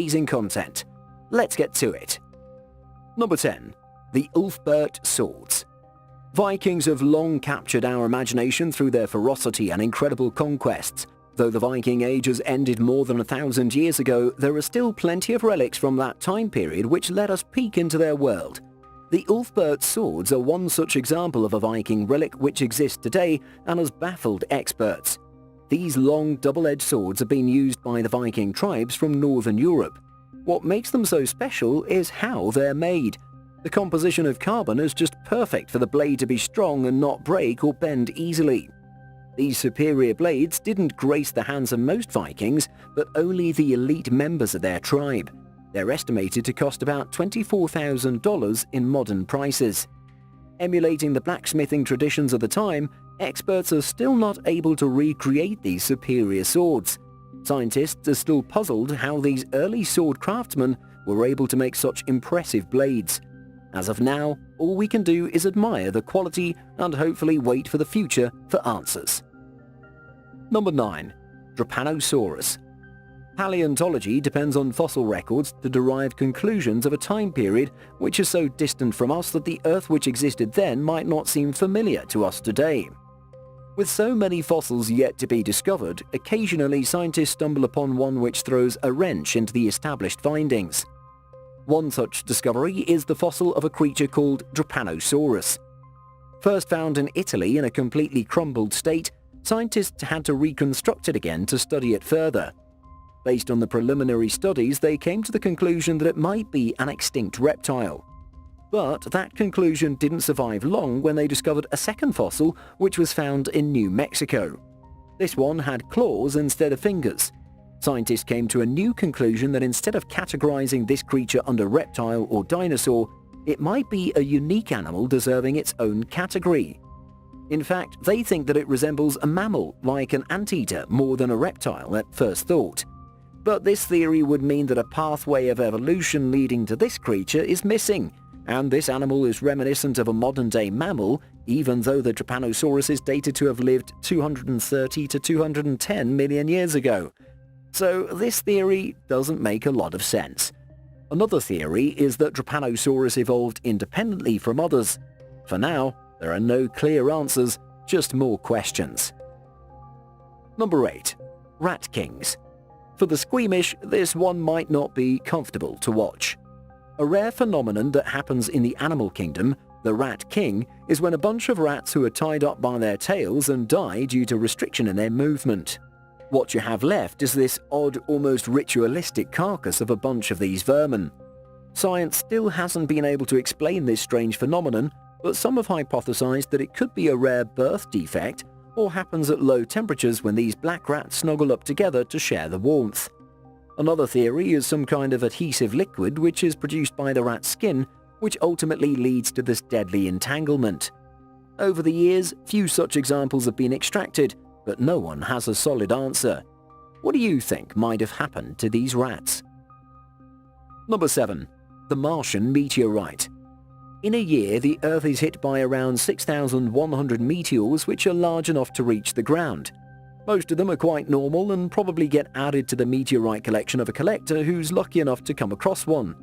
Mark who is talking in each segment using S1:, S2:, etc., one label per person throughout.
S1: amazing content. Let's get to it. Number 10. The Ulfbert Swords. Vikings have long captured our imagination through their ferocity and incredible conquests. Though the Viking Age has ended more than 1,000 years ago, there are still plenty of relics from that time period which let us peek into their world. The Ulfbert Swords are one such example of a Viking relic which exists today and has baffled experts. These long double-edged swords have been used by the Viking tribes from Northern Europe. What makes them so special is how they're made. The composition of carbon is just perfect for the blade to be strong and not break or bend easily. These superior blades didn't grace the hands of most Vikings, but only the elite members of their tribe. They're estimated to cost about $24,000 in modern prices. Emulating the blacksmithing traditions of the time, experts are still not able to recreate these superior swords. Scientists are still puzzled how these early sword craftsmen were able to make such impressive blades. As of now, all we can do is admire the quality and hopefully wait for the future for answers. Number 9. Drepanosaurus. Paleontology depends on fossil records to derive conclusions of a time period which is so distant from us that the Earth which existed then might not seem familiar to us today. With so many fossils yet to be discovered, occasionally scientists stumble upon one which throws a wrench into the established findings. One such discovery is the fossil of a creature called Drepanosaurus. First found in Italy in a completely crumbled state, scientists had to reconstruct it again to study it further. Based on the preliminary studies, they came to the conclusion that it might be an extinct reptile. But that conclusion didn't survive long when they discovered a second fossil which was found in New Mexico. This one had claws instead of fingers. Scientists came to a new conclusion that instead of categorizing this creature under reptile or dinosaur, it might be a unique animal deserving its own category. In fact, they think that it resembles a mammal, like an anteater, more than a reptile at first thought. But this theory would mean that a pathway of evolution leading to this creature is missing, and this animal is reminiscent of a modern-day mammal, even though the Drepanosaurus is dated to have lived 230 to 210 million years ago. So this theory doesn't make a lot of sense. Another theory is that Drepanosaurus evolved independently from others. For now, there are no clear answers, just more questions. Number 8. Rat Kings. For the squeamish, this one might not be comfortable to watch. A rare phenomenon that happens in the animal kingdom, the Rat King, is when a bunch of rats who are tied up by their tails and die due to restriction in their movement. What you have left is this odd, almost ritualistic carcass of a bunch of these vermin. Science still hasn't been able to explain this strange phenomenon, but some have hypothesized that it could be a rare birth defect or happens at low temperatures when these black rats snuggle up together to share the warmth. Another theory is some kind of adhesive liquid which is produced by the rat's skin, which ultimately leads to this deadly entanglement. Over the years, few such examples have been extracted, but no one has a solid answer. What do you think might have happened to these rats? Number 7. The Martian Meteorite. In a year, the Earth is hit by around 6,100 meteors which are large enough to reach the ground. Most of them are quite normal and probably get added to the meteorite collection of a collector who's lucky enough to come across one.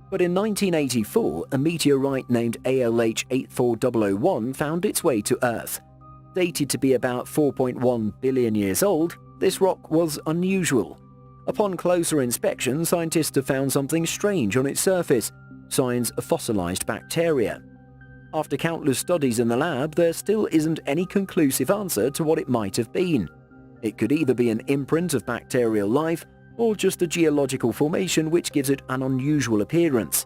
S1: But in 1984, a meteorite named ALH 84001 found its way to Earth. Dated to be about 4.1 billion years old, this rock was unusual. Upon closer inspection, scientists have found something strange on its surface, signs of fossilized bacteria. After countless studies in the lab, there still isn't any conclusive answer to what it might have been. It could either be an imprint of bacterial life, or just a geological formation which gives it an unusual appearance.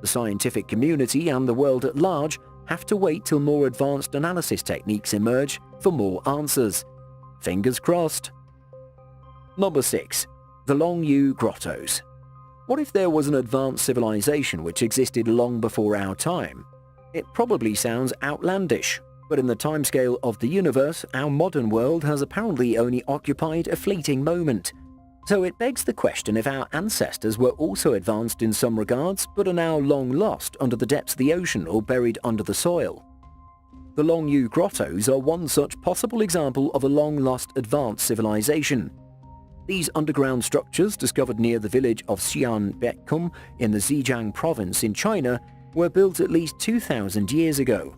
S1: The scientific community and the world at large have to wait till more advanced analysis techniques emerge for more answers. Fingers crossed. Number 6. The Longyou Grottos. What if there was an advanced civilization which existed long before our time? It probably sounds outlandish, but in the timescale of the universe, our modern world has apparently only occupied a fleeting moment. So it begs the question if our ancestors were also advanced in some regards, but are now long lost under the depths of the ocean or buried under the soil. The Longyou Grottos are one such possible example of a long-lost advanced civilization. These underground structures, discovered near the village of Xianbekkum in the Zhejiang province in China, were built at least 2,000 years ago.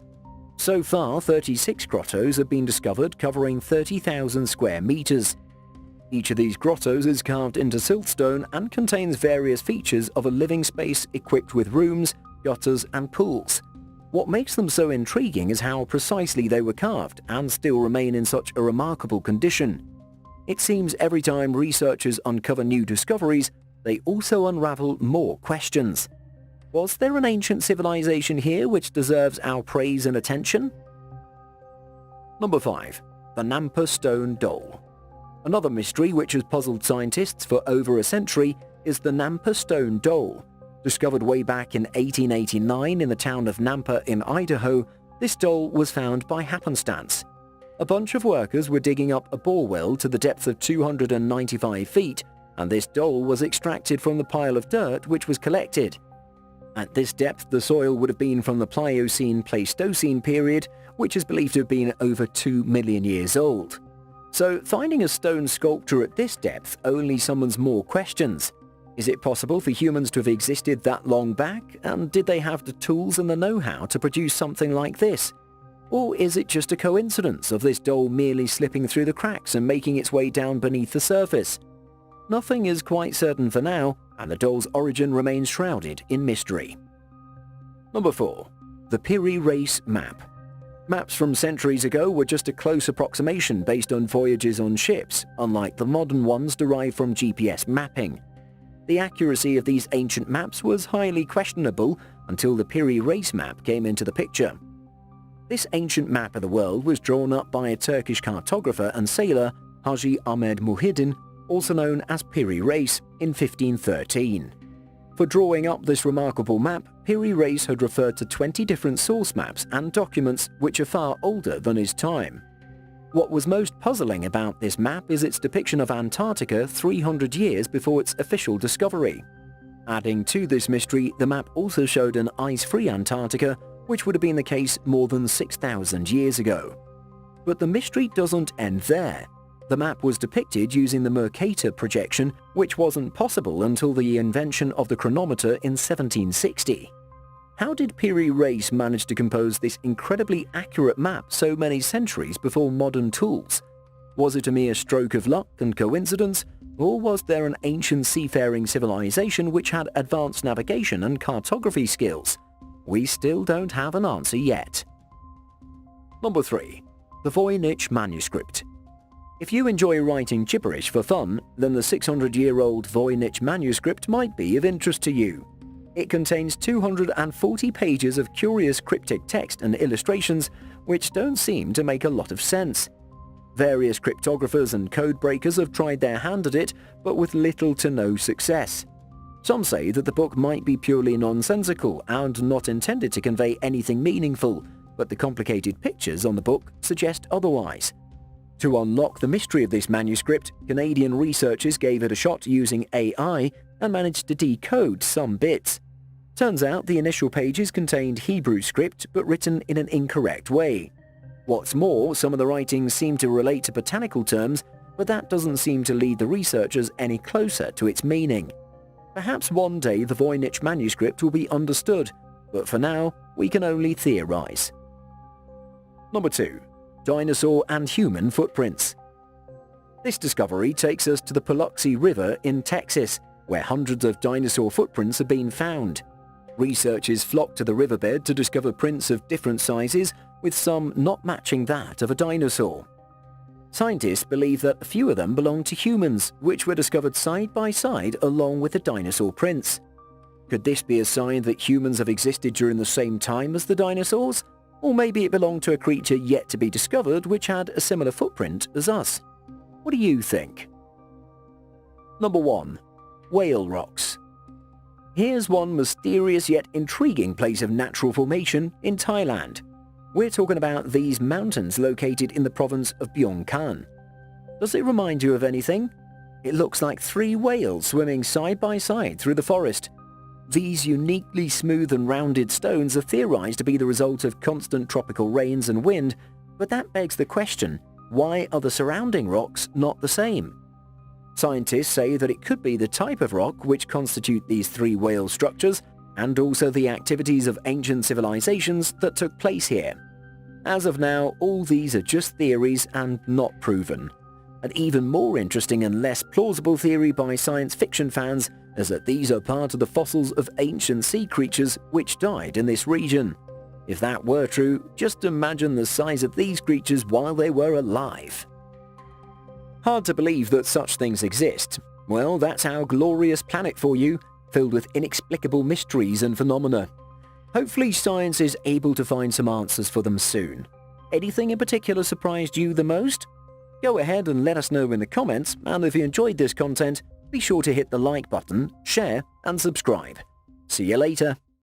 S1: So far, 36 grottos have been discovered covering 30,000 square meters. Each of these grottos is carved into siltstone and contains various features of a living space equipped with rooms, gutters and pools. What makes them so intriguing is how precisely they were carved and still remain in such a remarkable condition. It seems every time researchers uncover new discoveries, they also unravel more questions. Was there an ancient civilization here which deserves our praise and attention? Number 5. The Nampa Stone Dole. Another mystery which has puzzled scientists for over a century is the Nampa Stone Dole. Discovered way back in 1889 in the town of Nampa in Idaho, this dole was found by happenstance. A bunch of workers were digging up a bore well to the depth of 295 feet, and this dole was extracted from the pile of dirt which was collected. At this depth, the soil would have been from the Pliocene-Pleistocene period, which is believed to have been over 2 million years old. So finding a stone sculpture at this depth only summons more questions. Is it possible for humans to have existed that long back, and did they have the tools and the know-how to produce something like this? Or is it just a coincidence of this dole merely slipping through the cracks and making its way down beneath the surface? Nothing is quite certain for now, and the dole's origin remains shrouded in mystery. Number 4. The Piri Reis Map. Maps from centuries ago were just a close approximation based on voyages on ships, unlike the modern ones derived from GPS mapping. The accuracy of these ancient maps was highly questionable until the Piri Reis map came into the picture. This ancient map of the world was drawn up by a Turkish cartographer and sailor, Haji Ahmed Muhyiddin, also known as Piri Reis, in 1513. For drawing up this remarkable map, Piri Reis had referred to 20 different source maps and documents which are far older than his time. What was most puzzling about this map is its depiction of Antarctica 300 years before its official discovery. Adding to this mystery, the map also showed an ice-free Antarctica, which would have been the case more than 6,000 years ago. But the mystery doesn't end there. The map was depicted using the Mercator projection, which wasn't possible until the invention of the chronometer in 1760. How did Piri Reis manage to compose this incredibly accurate map so many centuries before modern tools? Was it a mere stroke of luck and coincidence, or was there an ancient seafaring civilization which had advanced navigation and cartography skills? We still don't have an answer yet. Number 3. The Voynich Manuscript. If you enjoy writing gibberish for fun, then the 600-year-old Voynich manuscript might be of interest to you. It contains 240 pages of curious cryptic text and illustrations which don't seem to make a lot of sense. Various cryptographers and code breakers have tried their hand at it, but with little to no success. Some say that the book might be purely nonsensical and not intended to convey anything meaningful, but the complicated pictures on the book suggest otherwise. To unlock the mystery of this manuscript, Canadian researchers gave it a shot using AI and managed to decode some bits. Turns out the initial pages contained Hebrew script but written in an incorrect way. What's more, some of the writings seem to relate to botanical terms, but that doesn't seem to lead the researchers any closer to its meaning. Perhaps one day the Voynich manuscript will be understood, but for now, we can only theorize. Number 2. Dinosaur and human footprints. This discovery takes us to the Paluxy River in Texas, where hundreds of dinosaur footprints have been found. Researchers flocked to the riverbed to discover prints of different sizes, with some not matching that of a dinosaur. Scientists believe that a few of them belong to humans, which were discovered side by side along with the dinosaur prints. Could this be a sign that humans have existed during the same time as the dinosaurs? Or maybe it belonged to a creature yet to be discovered which had a similar footprint as us. What do you think? Number 1. Whale Rocks. Here's one mysterious yet intriguing place of natural formation in Thailand. We're talking about these mountains located in the province of Byeongkan. Does it remind you of anything? It looks like 3 whales swimming side by side through the forest. These uniquely smooth and rounded stones are theorized to be the result of constant tropical rains and wind, but that begs the question, why are the surrounding rocks not the same? Scientists say that it could be the type of rock which constitute these three whale structures, and also the activities of ancient civilizations that took place here. As of now, all these are just theories and not proven. An even more interesting and less plausible theory by science fiction fans is that these are part of the fossils of ancient sea creatures which died in this region. If that were true, just imagine the size of these creatures while they were alive. Hard to believe that such things exist. Well, that's our glorious planet for you, filled with inexplicable mysteries and phenomena. Hopefully science is able to find some answers for them soon. Anything in particular surprised you the most? Go ahead and let us know in the comments, and if you enjoyed this content, be sure to hit the like button, share, and subscribe. See you later.